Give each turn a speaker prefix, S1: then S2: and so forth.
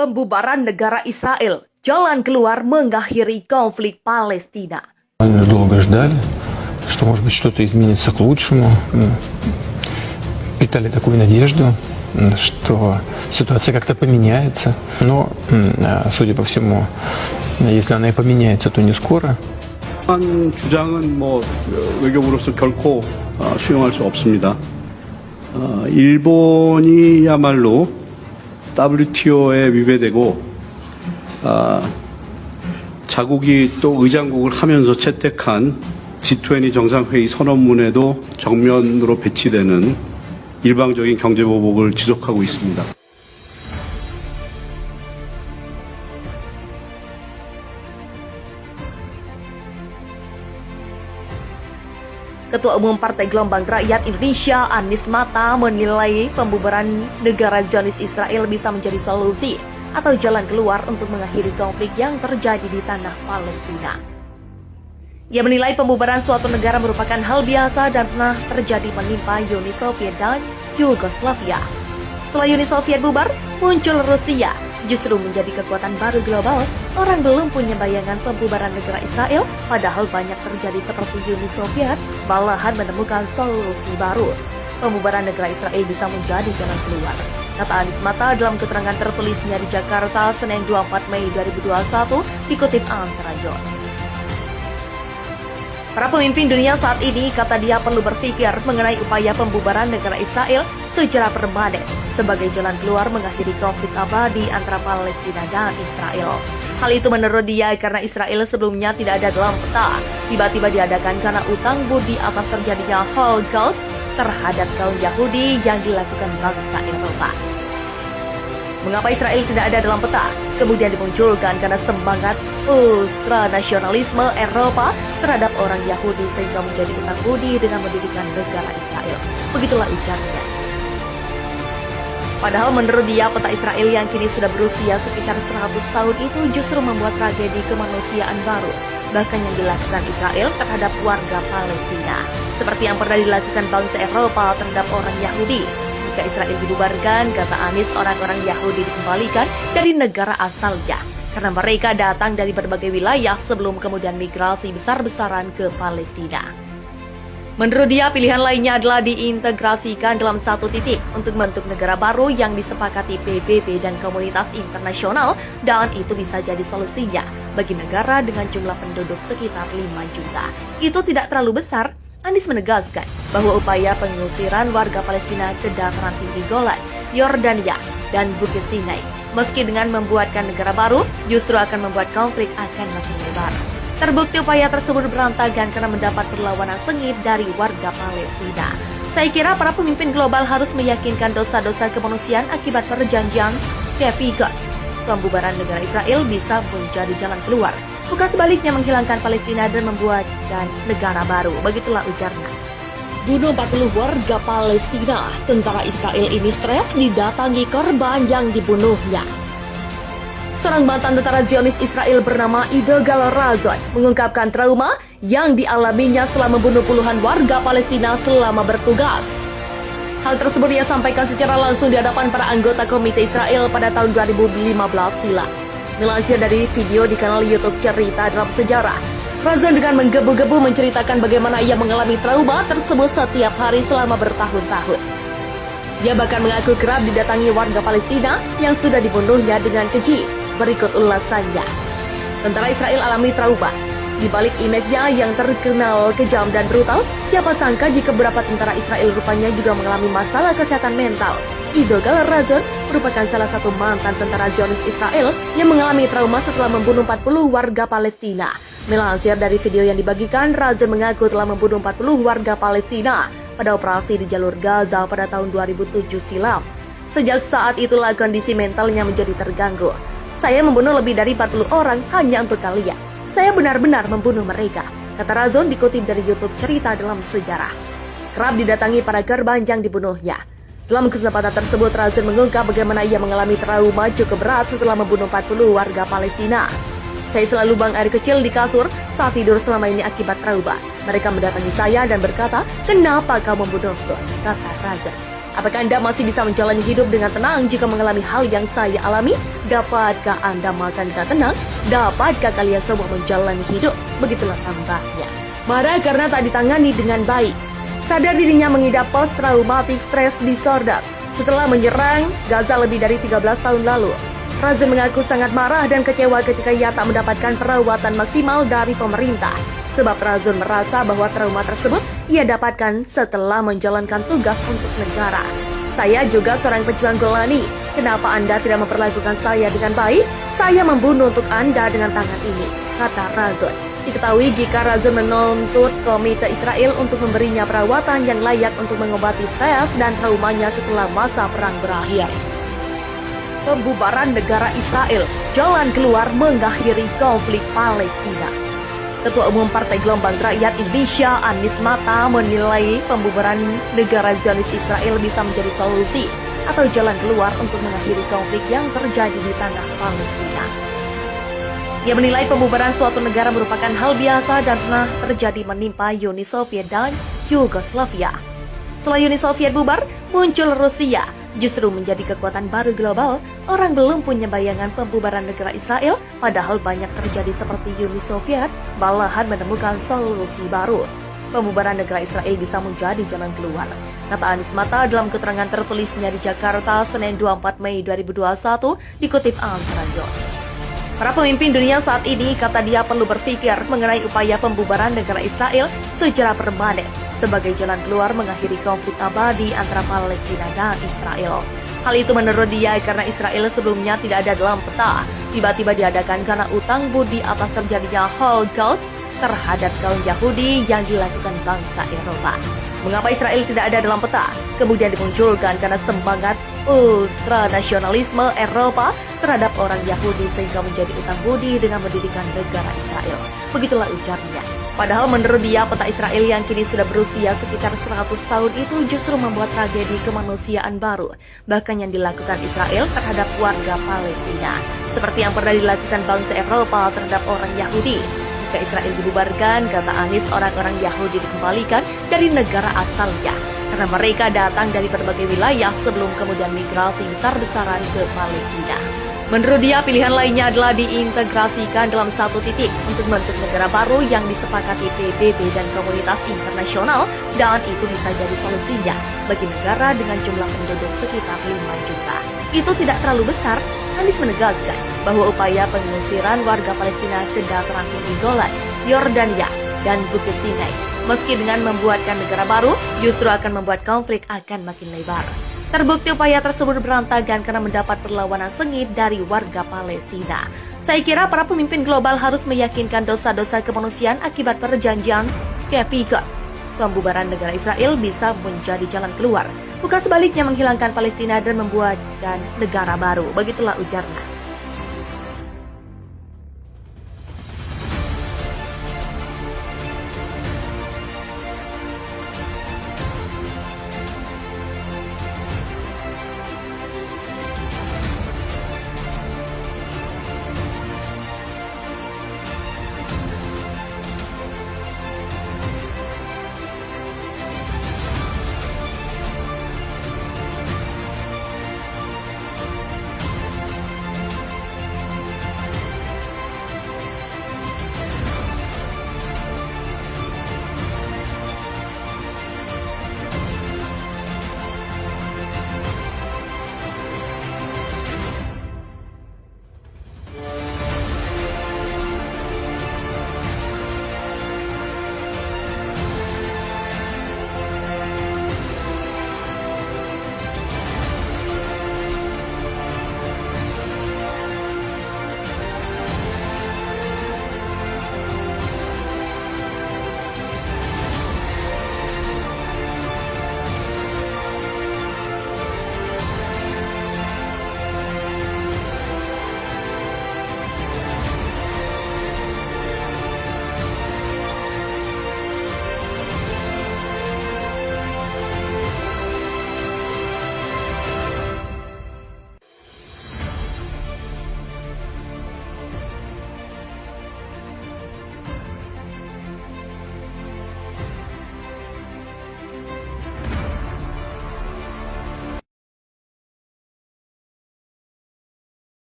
S1: Pembubaran negara Israel, jalan keluar mengakhiri konflik Palestina.
S2: Долго ждали, что, может быть, что-то изменится к лучшему. Питали такую надежду, что ситуация как-то поменяется. Но, судя по всему, если она и поменяется, то не скоро.
S3: 주장은 외교부로서 결코 수용할 수 없습니다. 일본이야말로 WTO에 위배되고 자국이 또 의장국을 하면서 채택한 G20 정상회의 선언문에도 정면으로 배치되는 일방적인 경제보복을 지속하고 있습니다.
S1: Ketua Umum Partai Gelombang Rakyat Indonesia Anies Mata menilai pembubaran negara Zionis Israel bisa menjadi solusi atau jalan keluar untuk mengakhiri konflik yang terjadi di tanah Palestina. Ia menilai pembubaran suatu negara merupakan hal biasa dan pernah terjadi menimpa Uni Soviet dan Yugoslavia. Setelah Uni Soviet bubar, muncul Rusia. Justru menjadi kekuatan baru global, orang belum punya bayangan pembubaran negara Israel, padahal banyak terjadi seperti Uni Soviet, malahan menemukan solusi baru. Pembubaran negara Israel bisa menjadi jalan keluar, kata Anies Mata dalam keterangan tertulisnya di Jakarta, Senin 24 Mei 2021, dikutip Antara Yos. Para pemimpin dunia saat ini, kata dia, perlu berpikir mengenai upaya pembubaran negara Israel secara permanen sebagai jalan keluar mengakhiri konflik abadi antara Palestina dan Israel. Hal itu menurut dia karena Israel sebelumnya tidak ada dalam peta, tiba-tiba diadakan karena utang budi atas terjadinya Holocaust terhadap kaum Yahudi yang dilakukan bangsa Eropa. Mengapa Israel tidak ada dalam peta? Kemudian dimunculkan karena semangat ultranasionalisme Eropa terhadap orang Yahudi sehingga menjadi utang budi dengan mendirikan negara Israel. Begitulah ujarnya. Padahal menurut dia peta Israel yang kini sudah berusia sekitar 100 tahun itu justru membuat tragedi kemanusiaan baru, bahkan yang dilakukan Israel terhadap warga Palestina, seperti yang pernah dilakukan bangsa Eropa terhadap orang Yahudi. Jika Israel dibubarkan, kata Anies, orang-orang Yahudi dikembalikan dari negara asalnya karena mereka datang dari berbagai wilayah sebelum kemudian migrasi besar-besaran ke Palestina. Menurut dia, pilihan lainnya adalah diintegrasikan dalam satu titik untuk membentuk negara baru yang disepakati PBB dan komunitas internasional, dan itu bisa jadi solusinya bagi negara dengan jumlah penduduk sekitar 5 juta. Itu tidak terlalu besar. Anies menegaskan bahwa upaya pengusiran warga Palestina ke dataran tinggi Golan, Yordania, dan Bukit Sinai, meski dengan membuatkan negara baru, justru akan membuat konflik akan makin lebar. Terbukti upaya tersebut berantakan karena mendapat perlawanan sengit dari warga Palestina. Saya kira para pemimpin global harus meyakinkan dosa-dosa kemanusiaan akibat perjanjian Camp David. Pembubaran negara Israel bisa menjadi jalan keluar, bukan sebaliknya menghilangkan Palestina dan membuatkan negara baru. Begitulah ujarnya. Bunuh 40 warga Palestina, tentara Israel ini stres didatangi korban yang dibunuhnya. Seorang mantan tentara Zionis Israel bernama Idogal Razon mengungkapkan trauma yang dialaminya setelah membunuh puluhan warga Palestina selama bertugas. Hal tersebut ia sampaikan secara langsung di hadapan para anggota Komite Israel pada tahun 2015 silam. Dilansir dari video di kanal YouTube Cerita Dalam Sejarah, Razon dengan menggebu-gebu menceritakan bagaimana ia mengalami trauma tersebut setiap hari selama bertahun-tahun. Dia bahkan mengaku kerap didatangi warga Palestina yang sudah dibunuhnya dengan keji. Berikut ulasannya. Tentara Israel alami trauma. Di balik image-nya yang terkenal kejam dan brutal, siapa sangka jika beberapa tentara Israel rupanya juga mengalami masalah kesehatan mental. Idogal Razon merupakan salah satu mantan tentara Zionis Israel yang mengalami trauma setelah membunuh 40 warga Palestina. Melansir dari video yang dibagikan, Razon mengaku telah membunuh 40 warga Palestina pada operasi di jalur Gaza pada tahun 2007 silam. Sejak saat itulah kondisi mentalnya menjadi terganggu. Saya membunuh lebih dari 40 orang hanya untuk kalian. Saya benar-benar membunuh mereka, kata Razon dikutip dari YouTube Cerita Dalam Sejarah. Kerap didatangi para korban yang dibunuhnya. Dalam kesempatan tersebut, Razon mengungkap bagaimana ia mengalami trauma cukup berat setelah membunuh 40 warga Palestina. Saya selalu buang air kecil di kasur saat tidur selama ini akibat trauma. Mereka mendatangi saya dan berkata, "Kenapa kau membunuhku?" kata Razon. Apakah Anda masih bisa menjalani hidup dengan tenang jika mengalami hal yang saya alami? Dapatkah Anda makan dengan tenang? Dapatkah kalian semua menjalani hidup? Begitulah tambahnya. Marah karena tak ditangani dengan baik. Sadar dirinya mengidap post-traumatic stress disorder setelah menyerang Gaza lebih dari 13 tahun lalu. Razon mengaku sangat marah dan kecewa ketika ia tak mendapatkan perawatan maksimal dari pemerintah. Sebab Razon merasa bahwa trauma tersebut ia dapatkan setelah menjalankan tugas untuk negara. Saya juga seorang pejuang Golani. Kenapa Anda tidak memperlakukan saya dengan baik? Saya membunuh untuk Anda dengan tangan ini, kata Razon. Diketahui jika Razon menuntut Komite Israel untuk memberinya perawatan yang layak untuk mengobati stres dan traumanya setelah masa perang berakhir. Pembubaran negara Israel, jalan keluar mengakhiri konflik Palestina. Ketua Umum Partai Gelombang Rakyat Indonesia Anies Mata menilai pembubaran negara Zionis Israel bisa menjadi solusi atau jalan keluar untuk mengakhiri konflik yang terjadi di tanah Palestina. Ia menilai pembubaran suatu negara merupakan hal biasa dan pernah terjadi menimpa Uni Soviet dan Yugoslavia. Setelah Uni Soviet bubar, muncul Rusia. Justru menjadi kekuatan baru global, orang belum punya bayangan pembubaran negara Israel, padahal banyak terjadi seperti Uni Soviet, malahan menemukan solusi baru. Pembubaran negara Israel bisa menjadi jalan keluar, kata Anies Mata dalam keterangan tertulisnya di Jakarta, Senin 24 Mei 2021, dikutip Antara News. Para pemimpin dunia saat ini, kata dia, perlu berpikir mengenai upaya pembubaran negara Israel secara permanen sebagai jalan keluar mengakhiri konflik abadi antara Palestina dan Israel. Hal itu menurut dia karena Israel sebelumnya tidak ada dalam peta, tiba-tiba diadakan karena utang budi atas terjadinya Holocaust terhadap kaum Yahudi yang dilakukan bangsa Eropa. Mengapa Israel tidak ada dalam peta? Kemudian dimunculkan karena semangat ultranasionalisme Eropa terhadap orang Yahudi sehingga menjadi utang budi dengan mendirikan negara Israel. Begitulah ujarnya. Padahal menurut dia peta Israel yang kini sudah berusia sekitar 100 tahun itu justru membuat tragedi kemanusiaan baru, bahkan yang dilakukan Israel terhadap warga Palestina, seperti yang pernah dilakukan bangsa Eropa terhadap orang Yahudi. Jika Israel dibubarkan, kata Anies, orang-orang Yahudi dikembalikan dari negara asalnya, karena mereka datang dari berbagai wilayah sebelum kemudian migrasi besar-besaran ke Palestina. Menurut dia, pilihan lainnya adalah diintegrasikan dalam satu titik untuk membentuk negara baru yang disepakati PBB dan komunitas internasional, dan itu bisa jadi solusinya bagi negara dengan jumlah penduduk sekitar 5 juta. Itu tidak terlalu besar. Anies menegaskan bahwa upaya pengusiran warga Palestina ke dataran tinggi Golan, Yordania, dan Bukit Sinai, meski dengan membuatkan negara baru, justru akan membuat konflik akan makin lebar. Terbukti upaya tersebut berantakan karena mendapat perlawanan sengit dari warga Palestina. Saya kira para pemimpin global harus meyakinkan dosa-dosa kemanusiaan akibat perjanjian Camp David. Pembubaran negara Israel bisa menjadi jalan keluar, bukan sebaliknya menghilangkan Palestina dan membuatkan negara baru. Begitulah ujarnya.